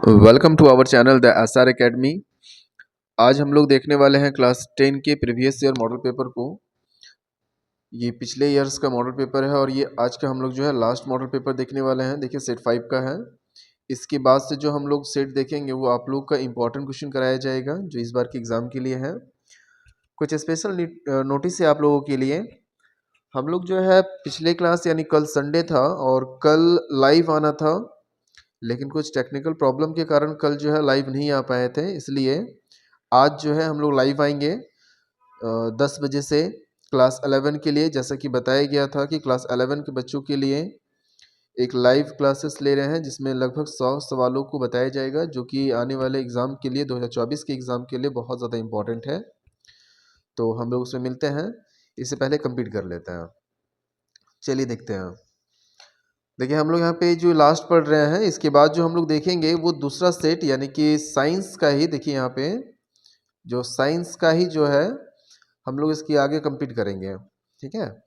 Welcome to our channel the SR academy. आज हम लोग देखने वाले हैं क्लास 10 के प्रीवियस ईयर मॉडल पेपर को। ये पिछले ईयर्स का मॉडल पेपर है और ये आज का हम लोग जो है लास्ट मॉडल पेपर देखने वाले हैं। देखिए सेट 5 का है। इसके बाद से जो हम लोग सेट देखेंगे वो आप लोग का इम्पोर्टेंट क्वेश्चन कराया जाएगा जो इस बार के एग्ज़ाम के लिए है। कुछ स्पेशल नोटिस है आप लोगों के लिए। हम लोग जो है पिछले क्लास यानी कल संडे था और कल लाइव आना था, लेकिन कुछ टेक्निकल प्रॉब्लम के कारण कल जो है लाइव नहीं आ पाए थे। इसलिए आज जो है हम लोग लाइव आएंगे 10 बजे से क्लास 11 के लिए। जैसा कि बताया गया था कि क्लास 11 के बच्चों के लिए एक लाइव क्लासेस ले रहे हैं जिसमें लगभग 100 सवालों को बताया जाएगा जो कि आने वाले एग्ज़ाम के लिए 2024 के एग्ज़ाम के लिए बहुत ज़्यादा इम्पोर्टेंट है। तो हम लोग उसमें मिलते हैं। इससे पहले कंप्लीट कर लेते हैं। चलिए देखते हैं। देखिए हम लोग यहाँ पे जो लास्ट पढ़ रहे हैं, इसके बाद जो हम लोग देखेंगे वो दूसरा सेट यानी कि साइंस का ही। देखिए यहाँ पे जो साइंस का ही जो है हम लोग इसकी आगे कंप्लीट करेंगे, ठीक है।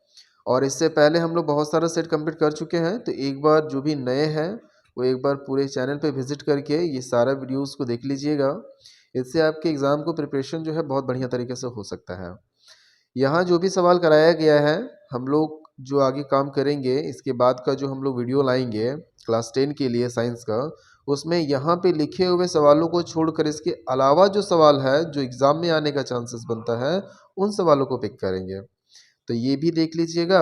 और इससे पहले हम लोग बहुत सारा सेट कंप्लीट कर चुके हैं। तो एक बार जो भी नए हैं वो एक बार पूरे चैनल पे विजिट करके ये सारा वीडियोस को देख लीजिएगा। इससे आपके एग्ज़ाम को प्रिपरेशन जो है बहुत बढ़िया तरीके से हो सकता है। यहाँ जो भी सवाल कराया गया है हम लोग जो आगे काम करेंगे, इसके बाद का जो हम लोग वीडियो लाएंगे क्लास 10 के लिए साइंस का, उसमें यहाँ पे लिखे हुए सवालों को छोड़कर इसके अलावा जो सवाल है जो एग्ज़ाम में आने का चांसेस बनता है उन सवालों को पिक करेंगे। तो ये भी देख लीजिएगा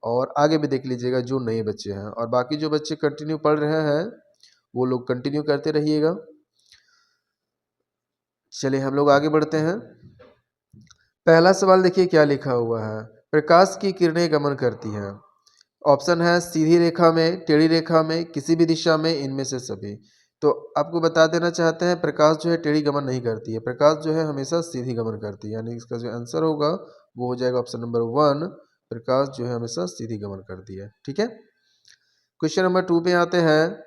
और आगे भी देख लीजिएगा जो नए बच्चे हैं, और बाकी जो बच्चे कंटिन्यू पढ़ रहे हैं वो लोग कंटिन्यू करते रहिएगा। चलिए हम लोग आगे बढ़ते हैं। पहला सवाल देखिए क्या लिखा हुआ है। प्रकाश की किरणें गमन करती हैं। ऑप्शन है सीधी रेखा में, टेढ़ी रेखा में, किसी भी दिशा में, इनमें से सभी। तो आपको बता देना चाहते हैं प्रकाश जो है टेढ़ी गमन नहीं करती है, प्रकाश जो है हमेशा सीधी गमन करती है। यानी इसका जो आंसर होगा वो हो जाएगा ऑप्शन नंबर 1। प्रकाश जो है हमेशा सीधी गमन करती है, ठीक है। क्वेश्चन नंबर 2 पे आते हैं।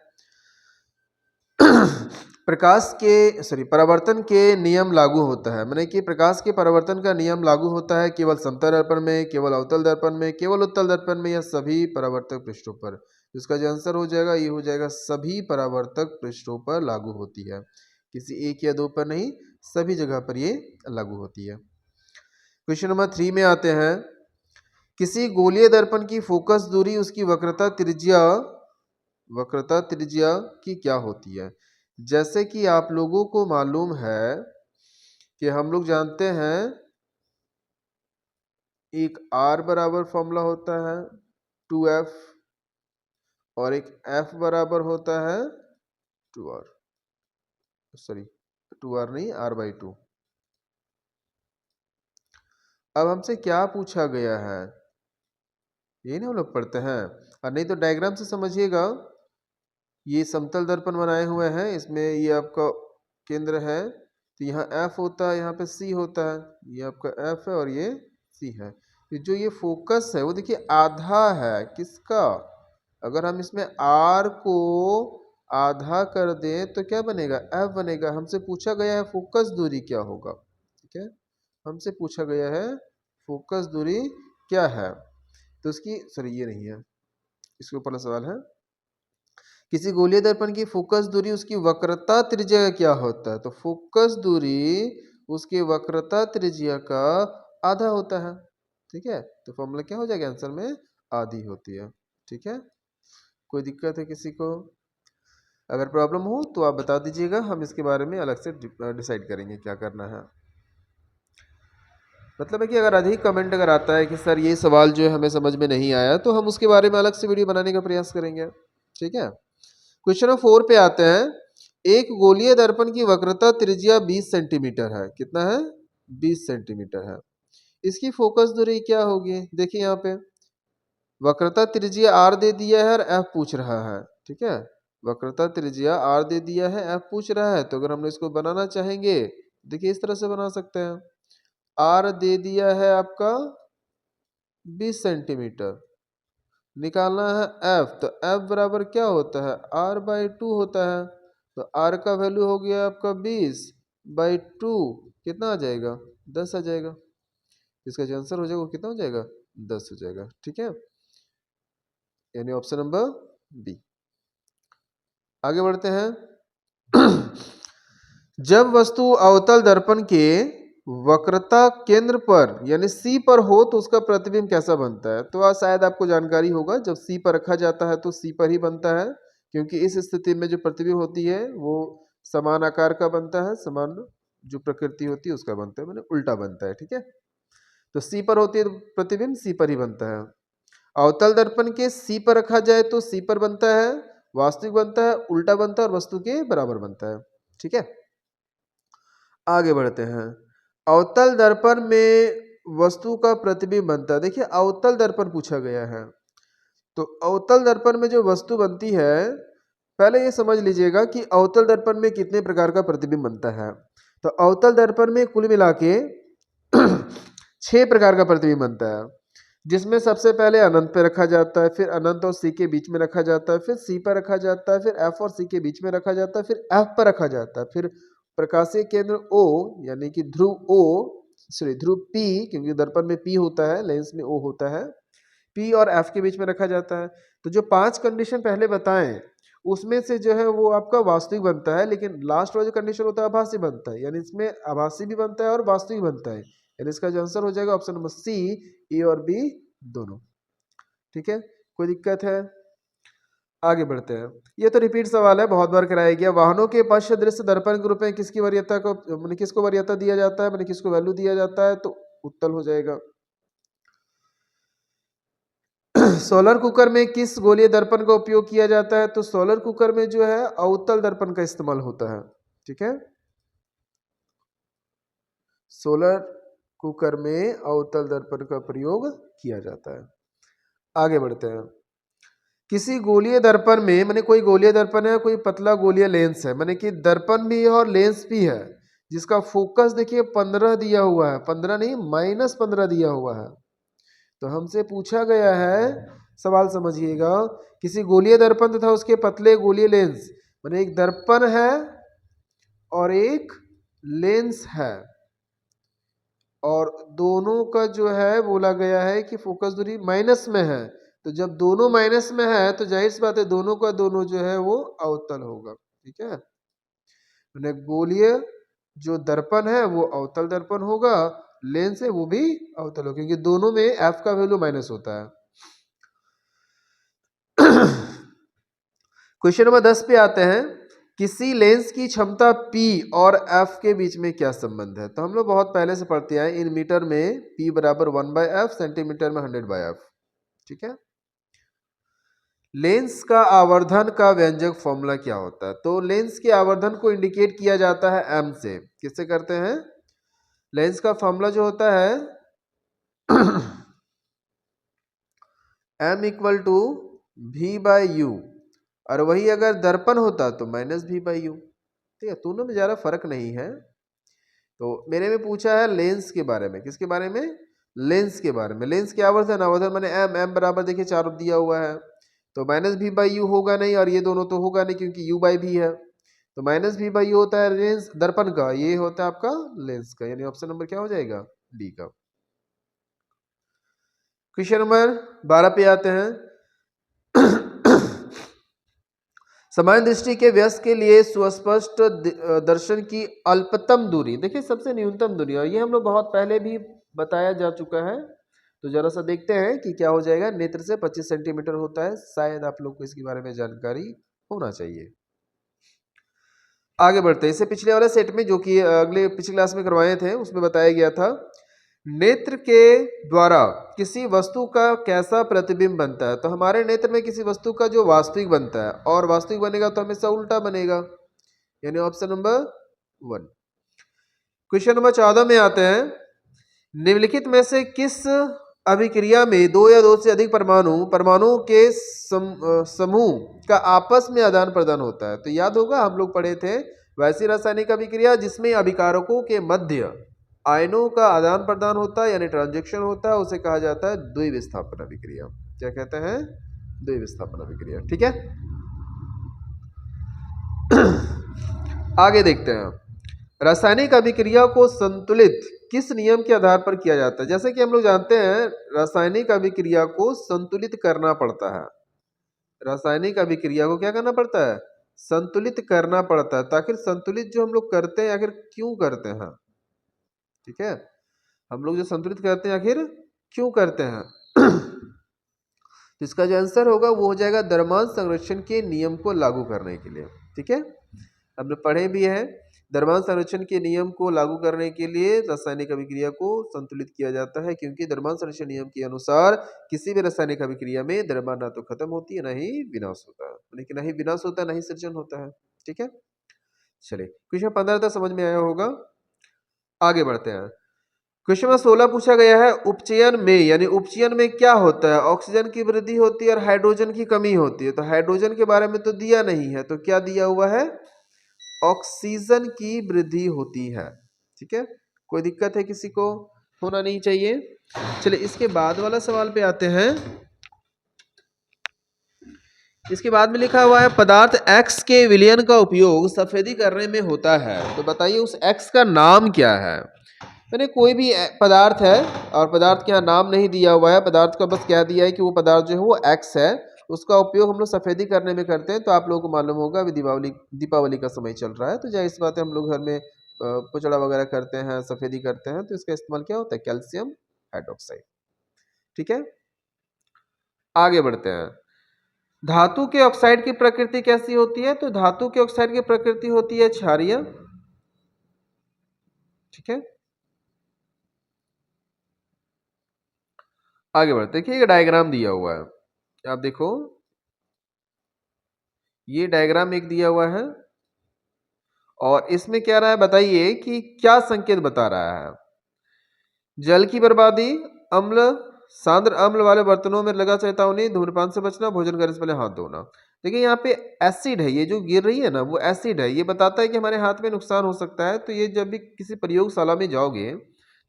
परावर्तन के नियम लागू होता है। माने कि प्रकाश के परावर्तन का नियम लागू होता है केवल समतल दर्पण में, केवल अवतल दर्पण में, केवल उत्तल दर्पण में, या सभी परावर्तक पृष्ठों पर। इसका जो आंसर हो जाएगा ये हो जाएगा सभी परावर्तक पृष्ठों पर लागू होती है। किसी एक या दो पर नहीं, सभी जगह पर ये लागू होती है। क्वेश्चन नंबर 3 में आते हैं। किसी गोलीय दर्पण की फोकस दूरी उसकी वक्रता त्रिज्या की क्या होती है। जैसे कि आप लोगों को मालूम है कि हम लोग जानते हैं एक R बराबर फॉर्मूला होता है 2F, और एक F बराबर होता है 2R, सॉरी 2R नहीं, R/2। अब हमसे क्या पूछा गया है ये ना हम लोग पढ़ते हैं, और नहीं तो डायग्राम से समझिएगा। ये समतल दर्पण बनाए हुए हैं, इसमें ये आपका केंद्र है, तो यहाँ F होता है, यहाँ पे C होता है। ये आपका F है और ये C है। तो जो ये फोकस है वो देखिए आधा है किसका। अगर हम इसमें R को आधा कर दें तो क्या बनेगा, F बनेगा। हमसे पूछा गया है फोकस दूरी क्या होगा, ठीक है। हमसे पूछा गया है फोकस दूरी क्या है, तो इसकी सॉरी ये नहीं है, इसके ऊपर सवाल है। किसी गोलीय दर्पण की फोकस दूरी उसकी वक्रता त्रिज्या का क्या होता है। तो फोकस दूरी उसकी वक्रता त्रिज्या का आधा होता है, ठीक है। तो फॉर्मूला क्या हो जाएगा आंसर में, आधी होती है, ठीक है। कोई दिक्कत है किसी को? अगर प्रॉब्लम हो तो आप बता दीजिएगा, हम इसके बारे में अलग से डिसाइड करेंगे क्या करना है। मतलब है कि अगर अधिक कमेंट अगर आता है कि सर ये सवाल जो है हमें समझ में नहीं आया, तो हम उसके बारे में अलग से वीडियो बनाने का प्रयास करेंगे, ठीक है। क्वेश्चन नंबर 4 पे आते हैं। एक गोलीय दर्पण की वक्रता त्रिज्या 20 सेंटीमीटर है। कितना है, 20 सेंटीमीटर है। इसकी फोकस दूरी क्या होगी। देखिए यहाँ पे वक्रता त्रिज्या R दे दिया है और F पूछ रहा है, ठीक है। वक्रता त्रिज्या R दे दिया है, F पूछ रहा है। तो अगर हम इसको बनाना चाहेंगे देखिए इस तरह से बना सकते हैं। R दे दिया है आपका 20 सेंटीमीटर, निकालना है F, तो F बराबर क्या होता है, R/2 होता है। तो R का वैल्यू हो गया आपका 20/2, कितना आ जाएगा, 10 आ जाएगा। इसका जो आंसर हो जाएगा वो कितना हो जाएगा, 10 हो जाएगा, ठीक है। यानी ऑप्शन नंबर बी। आगे बढ़ते हैं। जब वस्तु अवतल दर्पण के वक्रता केंद्र पर यानी C पर हो तो उसका प्रतिबिंब कैसा बनता है? तो आज शायद आपको जानकारी होगा, जब C पर रखा जाता है तो C पर ही बनता है, क्योंकि इस स्थिति में जो प्रतिबिंब होती है वो समान आकार का बनता है, समान जो प्रकृति होती है उसका बनता है, मैंने उल्टा बनता है। ठीक है, तो C पर होती है तो प्रतिबिंब C पर ही बनता है। अवतल दर्पण के C पर रखा जाए तो C पर बनता है, वास्तविक बनता है, उल्टा बनता है और वस्तु के बराबर बनता है। ठीक है, आगे बढ़ते हैं। अवतल दर्पण में वस्तु का प्रतिबिंब बनता है। देखिए अवतल दर्पण पूछा गया है, तो अवतल दर्पण में जो वस्तु बनती है, पहले ये समझ लीजिएगा कि अवतल दर्पण में कितने प्रकार का प्रतिबिंब बनता है। तो अवतल दर्पण में कुल मिला के 6 प्रकार का प्रतिबिंब बनता है, जिसमें सबसे पहले अनंत पे रखा जाता है, फिर अनंत और सी के बीच में रखा जाता है, फिर सी पर रखा जाता है, फिर एफ और सी के बीच में रखा जाता है, फिर एफ पर रखा जाता है, फिर प्रकाशीय केंद्र O यानी कि ध्रुव O, सॉरी ध्रुव P, क्योंकि दर्पण में P होता है, लेंस में O होता है, P और F के बीच में रखा जाता है। तो जो 5 कंडीशन पहले बताएं उसमें से जो है वो आपका वास्तविक बनता है, लेकिन लास्ट वाला जो कंडीशन होता है आभासी बनता है, यानी इसमें आभासी भी बनता है और वास्तविक बनता है, यानी इसका जो आंसर हो जाएगा ऑप्शन नंबर सी, ए और बी दोनों। ठीक है, कोई दिक्कत है? आगे बढ़ते हैं। ये तो रिपीट सवाल है, बहुत बार कराया गया। वाहनों के पश्च दृश्य दर्पण के रूप में किसकी वरीयता को मैंने किसको वरीयता दिया जाता है, मैंने किसको वैल्यू दिया जाता है, तो उत्तर हो जाएगा। सोलर कुकर में किस गोलीय दर्पण का उपयोग किया जाता है, तो सोलर कुकर में जो है अवतल दर्पण का इस्तेमाल होता है। ठीक है, सोलर कुकर में अवतल दर्पण का प्रयोग किया जाता है। आगे बढ़ते हैं। किसी गोलीय दर्पण में, माने कोई गोलीय दर्पण है, कोई पतला गोलीय लेंस है, माने कि दर्पण भी है और लेंस भी है, जिसका फोकस देखिए 15 दिया हुआ है, 15 नहीं -15 दिया हुआ है। तो हमसे पूछा गया है, सवाल समझिएगा, किसी गोलीय दर्पण तथा उसके पतले गोलीय लेंस, माने एक दर्पण है और एक लेंस है, और दोनों का जो है बोला गया है कि फोकस दूरी माइनस में है। तो जब दोनों माइनस में है तो जाहिर सी बात है दोनों का दोनों जो है वो अवतल होगा। ठीक है, गोलीय जो दर्पण है वो अवतल दर्पण होगा, लेंस है वो भी अवतल होगा, क्योंकि दोनों में एफ का वैल्यू माइनस होता है। क्वेश्चन नंबर 10 पे आते हैं। किसी लेंस की क्षमता P और F के बीच में क्या संबंध है? तो हम लोग बहुत पहले से पढ़ते आए, इन मीटर में P बराबर 1/F, सेंटीमीटर में 100/F। ठीक है, लेंस का आवर्धन का व्यंजक फॉर्मूला क्या होता है? तो लेंस के आवर्धन को इंडिकेट किया जाता है M से। किससे करते हैं? लेंस का फॉर्मूला जो होता है M = V/U, और वही अगर दर्पण होता तो -V/U। ठीक है, दोनों में ज़्यादा फर्क नहीं है। तो मेरे में पूछा है लेंस के बारे में, किसके बारे में? लेंस के बारे में। लेंस के आवर्धन, आवर्धन मैंने M बराबर देखिए 4 दिया हुआ है, तो -V/U होगा नहीं, और ये दोनों तो होगा नहीं क्योंकि U/V है, तो -V/U होता है लेंस दर्पण का, ये होता है आपका लेंस का, यानी ऑप्शन नंबर क्या हो जाएगा? डी का। क्वेश्चन नंबर 12 पे आते हैं। समान दृष्टि के व्यस्क के लिए सुस्पष्ट दर्शन की अल्पतम दूरी, देखिए सबसे न्यूनतम दूरी, और ये हम लोग बहुत पहले भी बताया जा चुका है। तो जरा सा देखते हैं कि क्या हो जाएगा। नेत्र से 25 सेंटीमीटर होता है, शायद आप लोग को इसके बारे में जानकारी होना चाहिए। आगे बढ़ते हैं। इससे पिछले वाले सेट में जो कि अगले पिछली क्लास में करवाए थे उसमें बताया गया था, नेत्र के द्वारा किसी वस्तु का कैसा प्रतिबिंब बनता है। तो हमारे नेत्र में किसी वस्तु का जो वास्तविक बनता है, और वास्तविक बनेगा तो हमेशा उल्टा बनेगा, यानी ऑप्शन नंबर 1। क्वेश्चन नंबर 14 में आते हैं। निम्नलिखित में से किस अभिक्रिया में 2 या 2 से अधिक परमाणुओं के समूह का आपस में आदान प्रदान होता है? तो याद होगा हम लोग पढ़े थे वैसी रासायनिक अभिक्रिया जिसमें अभिकारकों के मध्य आयनों का आदान प्रदान होता है, यानी ट्रांजैक्शन होता है, उसे कहा जाता है द्विविस्थापन अभिक्रिया। क्या कहते हैं? द्विविस्थापन अभिक्रिया। ठीक है, आगे देखते हैं। रासायनिक अभिक्रिया को संतुलित किस नियम के आधार पर किया जाता है? जैसे कि हम लोग जानते हैं रासायनिक अभिक्रिया को संतुलित करना पड़ता है। रासायनिक अभिक्रिया को क्या करना पड़ता है? संतुलित करना पड़ता है। तो आखिर संतुलित जो हम लोग करते हैं आखिर क्यों करते हैं? ठीक है, हम लोग जो संतुलित करते हैं आखिर क्यों करते हैं? तो इसका जो आंसर होगा वो हो जाएगा द्रव्यमान संरक्षण के नियम को लागू करने के लिए। ठीक है, हमने पढ़े भी है, द्रव्यमान संरक्षण के नियम को लागू करने के लिए रासायनिक अभिक्रिया को संतुलित किया जाता है, क्योंकि द्रव्यमान संरक्षण नियम के अनुसार किसी भी रासायनिक अभिक्रिया में द्रव्यमान ना तो खत्म होती है ना ही विनाश होता है, लेकिन ना ही विनाश होता है ना ही सृजन होता है। ठीक है, चलिए क्वेश्चन 15 तक समझ में आया होगा, आगे बढ़ते हैं। क्वेश्चन नंबर 16 पूछा गया है, उपचयन में यानी उपचयन में क्या होता है? ऑक्सीजन की वृद्धि होती है और हाइड्रोजन की कमी होती है। तो हाइड्रोजन के बारे में तो दिया नहीं है, तो क्या दिया हुआ है? ऑक्सीजन की वृद्धि होती है। ठीक है, कोई दिक्कत है किसी को? होना नहीं चाहिए। चलिए इसके बाद वाला सवाल पे आते हैं। इसके बाद में लिखा हुआ है, पदार्थ X के विलयन का उपयोग सफेदी करने में होता है। तो बताइए उस X का नाम क्या है? यानी कोई भी पदार्थ है और पदार्थ के यहाँ नाम नहीं दिया हुआ है, पदार्थ का बस क्या दिया है कि वो पदार्थ जो है वो X है, उसका उपयोग हम लोग सफेदी करने में करते हैं। तो आप लोगों को मालूम होगा अभी दीपावली का समय चल रहा है, तो जाहिर सी बात है हम लोग घर में पुचड़ा वगैरह करते हैं, सफेदी करते हैं, तो इसका इस्तेमाल क्या होता है? Calcium hydroxide. ठीक है, आगे बढ़ते हैं। धातु के ऑक्साइड की प्रकृति कैसी होती है? तो धातु के ऑक्साइड की प्रकृति होती है क्षारीय। ठीक है, आगे बढ़ते हैं। देखिए ये डायग्राम दिया हुआ है, आप देखो ये डायग्राम एक दिया हुआ है और इसमें क्या रहा है बताइए कि क्या संकेत बता रहा है? जल की बर्बादी, अम्ल, सांद्र अम्ल वाले बर्तनों में लगा चेतावनी, धूम्रपान से बचना, भोजन करने से पहले हाथ धोना। देखिए यहाँ पे एसिड है, ये जो गिर रही है ना वो एसिड है, ये बताता है कि हमारे हाथ में नुकसान हो सकता है। तो ये जब भी किसी प्रयोगशाला में जाओगे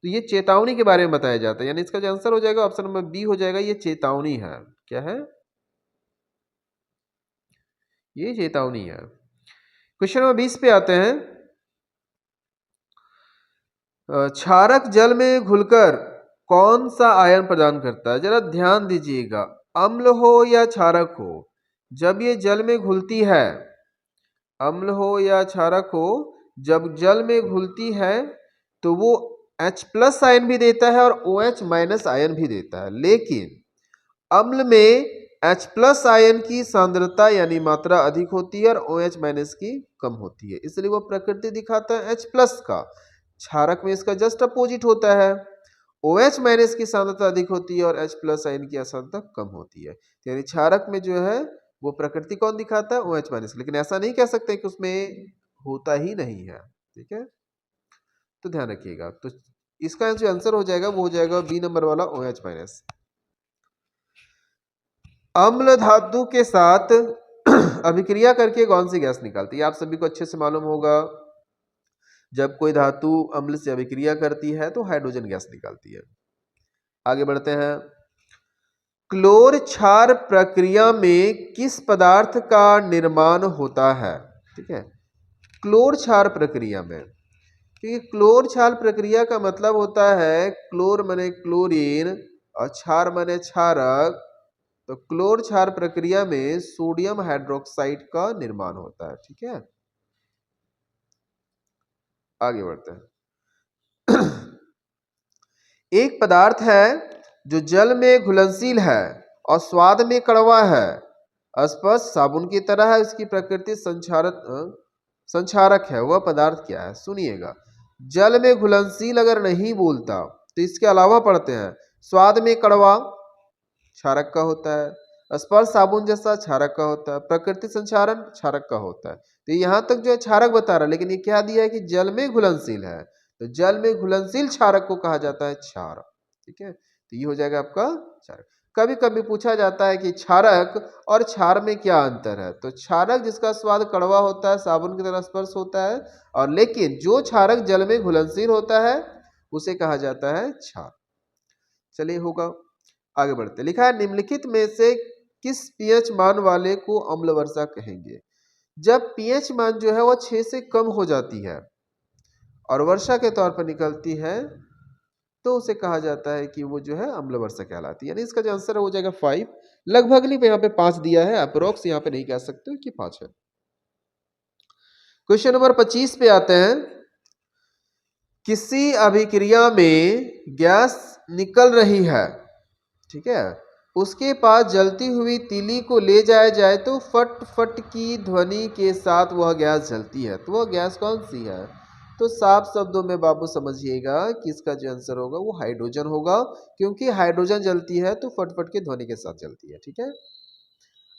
तो ये चेतावनी के बारे में बताया जाता है, यानी इसका जो आंसर हो जाएगा ऑप्शन नंबर बी हो जाएगा, ये चेतावनी है। क्या है? ये चेतावनी है। क्वेश्चन नंबर 20 पे आते हैं। क्षारक जल में घुलकर कौन सा आयन प्रदान करता है? जरा ध्यान दीजिएगा, अम्ल हो या क्षारक हो, जब ये जल में घुलती है, अम्ल हो या क्षारक हो, जब जल में घुलती है तो वो H प्लस आयन भी देता है और OH माइनस आयन भी देता है। लेकिन अम्ल में H प्लस आयन की सांद्रता यानी मात्रा अधिक होती है और OH माइनस की कम होती है, इसलिए वो प्रकृति दिखाता है H प्लस का। क्षारक में इसका जस्ट अपोजिट होता है, OH माइनस की सांद्रता अधिक होती है और H प्लस आयन की सांद्रता कम होती है। यानी क्षारक में जो है वो प्रकृति कौन दिखाता है? OH minus. लेकिन ऐसा नहीं कह सकते कि उसमें होता ही नहीं है। ठीक है, तो ध्यान रखिएगा। तो इसका जो आंसर हो जाएगा वो हो जाएगा बी नंबर वाला, OH माइनस। अम्ल धातु के साथ अभिक्रिया करके कौन सी गैस निकालती है? आप सभी को अच्छे से मालूम होगा, जब कोई धातु अम्ल से अभिक्रिया करती है तो हाइड्रोजन गैस निकालती है। आगे बढ़ते हैं। क्लोर क्षार प्रक्रिया में किस पदार्थ का निर्माण होता है? ठीक है, क्लोर क्षार प्रक्रिया में, क्योंकि क्लोर क्षार प्रक्रिया का मतलब होता है क्लोर माने क्लोरीन और क्षार माने क्षारक। तो क्लोर क्षार प्रक्रिया में सोडियम हाइड्रोक्साइड का निर्माण होता है। ठीक है, आगे बढ़ते हैं। एक पदार्थ है जो जल में घुलनशील है और स्वाद में कड़वा है, स्पष्ट साबुन की तरह है, इसकी प्रकृति संक्षारक है। वह पदार्थ क्या है? सुनिएगा, जल में घुलनशील अगर नहीं बोलता तो इसके अलावा पढ़ते हैं, स्वाद में कड़वा क्षारक का होता है, स्पर्श साबुन जैसा क्षारक का होता है, प्रकृति संचारण क्षारक का होता है। तो यहाँ तक जो है क्षारक बता रहा है, लेकिन ये क्या दिया है कि जल में घुलनशील है, तो जल में घुलनशील क्षारक को कहा जाता है क्षार। ठीक है, तो ये हो जाएगा आपका क्षारक। कभी कभी पूछा जाता है कि क्षारक और क्षार में क्या अंतर है? तो क्षारक जिसका स्वाद कड़वा होता है, साबुन की तरह स्पर्श होता है, और लेकिन जो क्षारक जल में घुलनशील होता है उसे कहा जाता है क्षार। चलिए होगा, आगे बढ़ते। लिखा है, निम्नलिखित में से किस पीएच मान वाले को अम्ल वर्षा कहेंगे? जब पीएच मान जो है वो 6 से कम हो जाती है और वर्षा के तौर पर निकलती है तो उसे कहा जाता है कि वो जो है अम्ल वर्षा कहलाती है। यानी इसका जो आंसर है वो जाएगा 5। लगभग नहीं, यहाँ पे 5 दिया है, अप्रोक्स यहाँ पे नहीं कह सकते कि 5 है। क्वेश्चन नंबर 25 पे आते हैं। किसी अभिक्रिया में गैस निकल रही है, ठीक है, उसके पास जलती हुई तीली को ले जाया जाए तो फट फट की ध्वनि के साथ वह गैस जलती है, तो वह गैस कौन सी है? तो साफ शब्दों में बाबू समझिएगा कि इसका जो आंसर होगा वो हाइड्रोजन होगा, क्योंकि हाइड्रोजन जलती है तो फट फट की ध्वनि के साथ जलती है, ठीक है।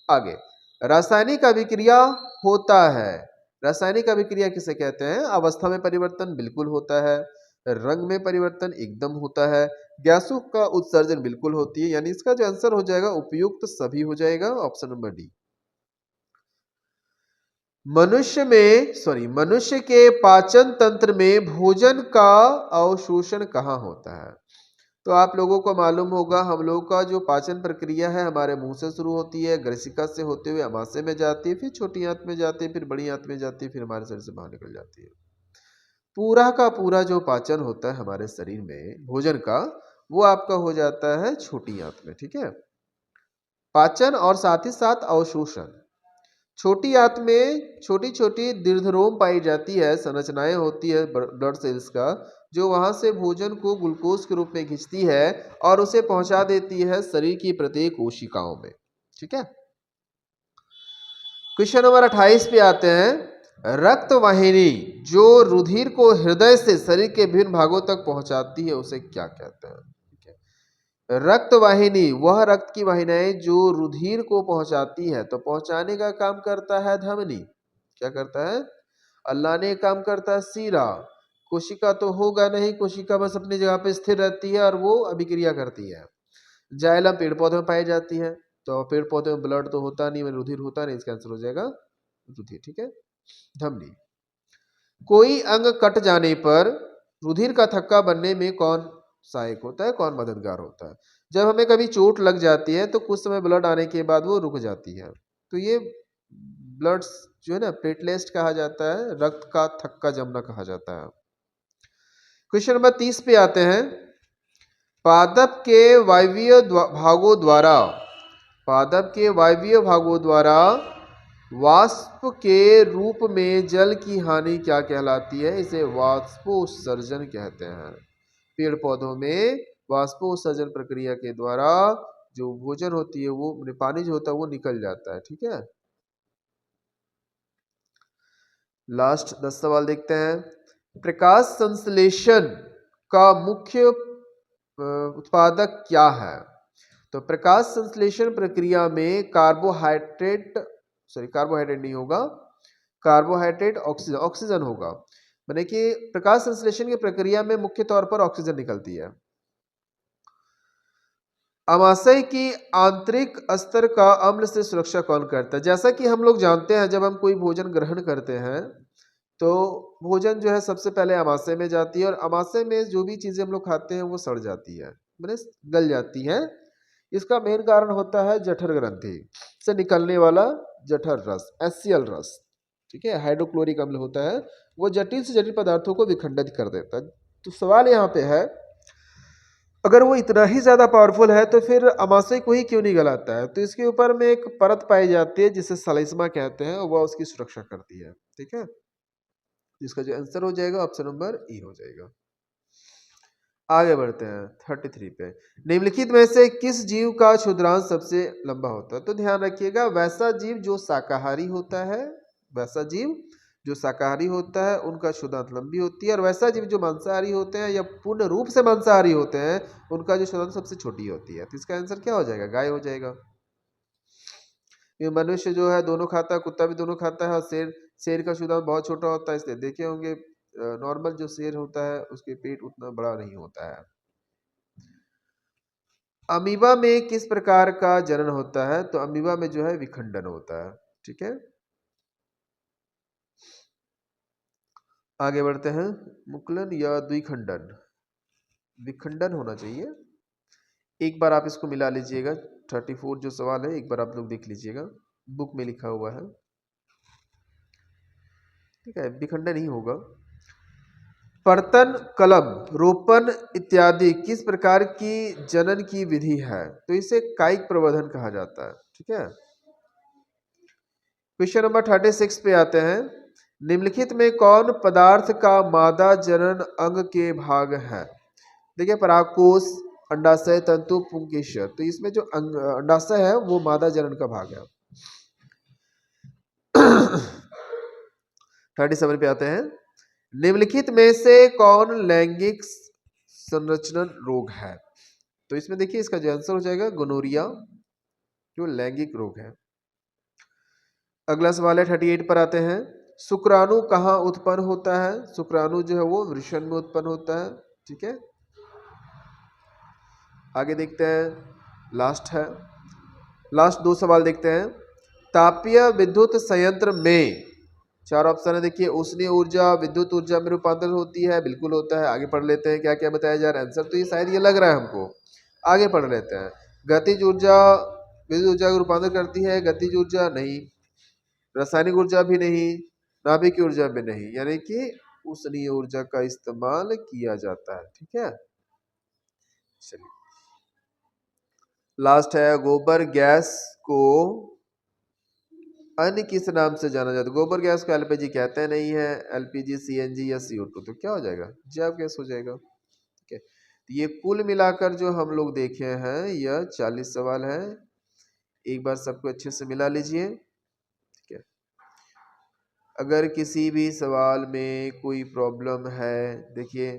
आगे, रासायनिक अभिक्रिया होता है। रासायनिक अभिक्रिया किसे कहते हैं? अवस्था में परिवर्तन बिल्कुल होता है, रंग में परिवर्तन एकदम होता है, गैसों का उत्सर्जन बिल्कुल होती है, यानी इसका जो आंसर हो जाएगा उपयुक्त सभी हो जाएगा, ऑप्शन नंबर डी। मनुष्य के पाचन तंत्र में भोजन का अवशोषण कहाँ होता है? तो आप लोगों को मालूम होगा, हम लोगों का जो पाचन प्रक्रिया है हमारे मुंह से शुरू होती है, ग्रसिका से होते हुए अमाशय में जाती है, फिर छोटी आंत में जाती है, फिर बड़ी आंत में जाती है, फिर हमारे शरीर से बाहर निकल जाती है। पूरा का पूरा जो पाचन होता है हमारे शरीर में भोजन का, वो आपका हो जाता है छोटी आंत में, ठीक है। पाचन और साथ ही साथ अवशोषण, छोटी आंत में छोटी छोटी दीर्घरोम पाई जाती है, संरचनाएं होती है ब्लड सेल्स का, जो वहां से भोजन को ग्लूकोज के रूप में खींचती है और उसे पहुंचा देती है शरीर की प्रत्येक कोशिकाओं में, ठीक है। क्वेश्चन नंबर 28 पे आते हैं। रक्त वाहिनी जो रुधिर को हृदय से शरीर के विभिन्न भागों तक पहुंचाती है उसे क्या कहते हैं? रक्त वाहिनी वह रक्त की वाहिनियां जो रुधिर को पहुंचाती है, तो पहुंचाने का काम करता है धमनी। क्या करता है? अल्लाह ने काम करता है सीरा। कोशिका तो होगा नहीं, कोशिका बस अपनी जगह पे स्थिर रहती है और वो अभिक्रिया करती है। जाइलम पेड़ पौधों में पाई जाती है, तो पेड़ पौधे में ब्लड तो होता नहीं, रुधिर होता नहीं, इसका आंसर हो जाएगा रुधिर, ठीक है। धमनी। कोई अंग कट जाने पर रुधिर का थक्का बनने में कौन सहायक होता है, कौन मददगार होता है? जब हमें कभी चोट लग जाती है तो कुछ समय ब्लड आने के बाद वो रुक जाती है, तो ये ब्लड जो है ना प्लेटलेट्स कहा जाता है, रक्त का थक्का जमना कहा जाता है। क्वेश्चन नंबर 30 पे आते हैं। पादप के वायवीय भागों द्वारा वाष्प के रूप में जल की हानि क्या कहलाती है? इसे वाष्पोत्सर्जन कहते हैं। पेड़ पौधों में वाष्पोत्सर्जन प्रक्रिया के द्वारा जो भोजन होती है वो पानी जो होता है वो निकल जाता है, ठीक है। लास्ट 10 सवाल देखते हैं। प्रकाश संश्लेषण का मुख्य उत्पादक क्या है? तो प्रकाश संश्लेषण प्रक्रिया में कार्बोहाइड्रेट नहीं होगा, कार्बोहाइड्रेट ऑक्सीजन होगा। माने कि प्रकाश संश्लेषण की प्रक्रिया में मुख्य तौर पर ऑक्सीजन निकलती है। अमाशय की आंतरिक स्तर का अम्ल से सुरक्षा कौन करता है? जैसा कि हम लोग जानते हैं, जब हम कोई भोजन ग्रहण करते हैं तो भोजन जो है सबसे पहले अमाशय में जाती है, और अमाशय में जो भी चीजें हम लोग खाते हैं वो सड़ जाती है, मैंने गल जाती है। इसका मेन कारण होता है जठर ग्रंथि से निकलने वाला जठर रस, HCl रस, ठीक है। हाइड्रोक्लोरिक अम्ल होता है, वो जटिल से जटिल पदार्थों को विखंडित कर देता है। तो सवाल यहाँ पे है, अगर वो इतना ही ज्यादा पावरफुल है तो फिर अमाशय को ही क्यों नहीं गलाता है? तो इसके ऊपर में एक परत पाई जाती है जिसे सलाइस्मा कहते हैं, वह उसकी सुरक्षा करती है, ठीक है। इसका जो आंसर हो जाएगा ऑप्शन नंबर ई हो जाएगा। आगे बढ़ते हैं 33 पे। निम्नलिखित में से किस जीव का क्षुद्रांश सबसे लंबा होता है? तो ध्यान रखिएगा, वैसा जीव जो शाकाहारी होता है, उनका क्षुद्रांश लंबी होती है, और वैसा जीव जो मांसाहारी होते हैं या पूर्ण रूप से मांसाहारी होते हैं, उनका जो क्षुद्रांश सबसे छोटी होती है। तो इसका आंसर क्या हो जाएगा? गाय हो जाएगा। ये मनुष्य जो है दोनों खाता है, कुत्ता भी दोनों खाता है, और शेर का क्षुद्रांश बहुत छोटा होता है, इसलिए देखे होंगे नॉर्मल जो शेर होता है उसके पेट उतना बड़ा नहीं होता है। अमीबा में किस प्रकार का जनन होता है? तो अमीबा में जो है विखंडन होता है, ठीक है। आगे बढ़ते हैं। मुकुलन या द्विखंडन? विखंडन होना चाहिए। एक बार आप इसको मिला लीजिएगा, 34 जो सवाल है एक बार आप लोग देख लीजिएगा, बुक में लिखा हुआ है, ठीक है। विखंडन ही होगा। पर्तन, कलम, रोपण इत्यादि किस प्रकार की जनन की विधि है? तो इसे कायिक प्रवर्धन कहा जाता है, ठीक है। क्वेश्चन नंबर 36 पे आते हैं। निम्नलिखित में कौन पदार्थ का मादा जनन अंग के भाग है? देखिए परागकोश, अंडाशय, तंतु, पुंकेसर। तो इसमें जो अंडाशय है वो मादा जनन का भाग है। 37 पे आते हैं। निम्नलिखित में से कौन लैंगिक संरचना रोग है? तो इसमें देखिए इसका जो आंसर हो जाएगा गोनोरिया, जो लैंगिक रोग है। अगला सवाल है 38 पर आते हैं। शुक्राणु कहाँ उत्पन्न होता है? शुक्राणु जो है वो वृषण में उत्पन्न होता है। ठीक है, आगे देखते हैं, लास्ट है, लास्ट 2 सवाल देखते हैं। तापीय विद्युत संयंत्र में 4 ऑप्शन है। देखिए उष्णीय ऊर्जा विद्युत ऊर्जा में रूपांतरित होती है, बिल्कुल होता है। आगे पढ़ लेते हैं क्या क्या बताया जा रहा है आंसर। तो ये शायद ये लग रहा है हमको, आगे पढ़ लेते हैं। गतिज ऊर्जा विद्युत ऊर्जा को रूपांतर करती है, गतिज ऊर्जा नहीं, रासायनिक ऊर्जा भी नहीं, नाभिक ऊर्जा भी नहीं, यानी कि उष्णीय ऊर्जा का इस्तेमाल किया जाता है। ठीक है, चलिए लास्ट है। गोबर गैस को अन्य किस नाम से जाना जाता है? गोबर गैस को एलपीजी कहते नहीं है, एलपीजी, सीएनजी या CO2। तो क्या हो जाएगा? जैव गैस हो जाएगा। ठीक है, तो ये कुल मिलाकर जो हम लोग देखे हैं यह 40 सवाल है। एक बार सबको अच्छे से मिला लीजिए। ठीक है, अगर किसी भी सवाल में कोई प्रॉब्लम है, देखिए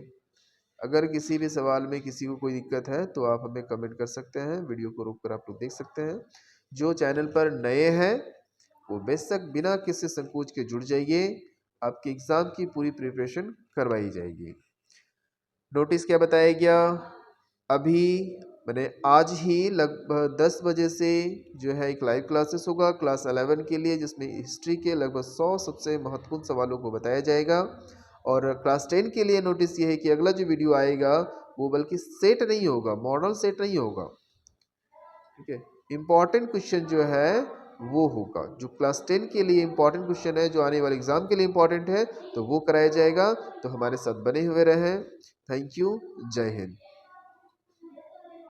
अगर किसी भी सवाल में किसी को कोई दिक्कत है तो आप हमें कमेंट कर सकते हैं, वीडियो को रोक कर आप लोग देख सकते हैं। जो चैनल पर नए हैं वो बेशक बिना किसी संकोच के जुड़ जाइए, आपके एग्जाम की पूरी प्रिपरेशन करवाई जाएगी। नोटिस क्या बताया गया? अभी मैंने आज ही लगभग 10 बजे से जो है एक लाइव क्लासेस होगा क्लास 11 के लिए, जिसमें हिस्ट्री के लगभग 100 सबसे महत्वपूर्ण सवालों को बताया जाएगा। और क्लास 10 के लिए नोटिस ये है कि अगला जो वीडियो आएगा वो बल्कि सेट नहीं होगा, मॉडल सेट नहीं होगा। ठीक है, इम्पॉर्टेंट क्वेश्चन जो है वो होगा, जो क्लास 10 के लिए इम्पॉर्टेंट क्वेश्चन है, जो आने वाले एग्जाम के लिए इम्पॉर्टेंट है, तो वो कराया जाएगा। तो हमारे साथ बने हुए रहें। थैंक यू, जय हिंद।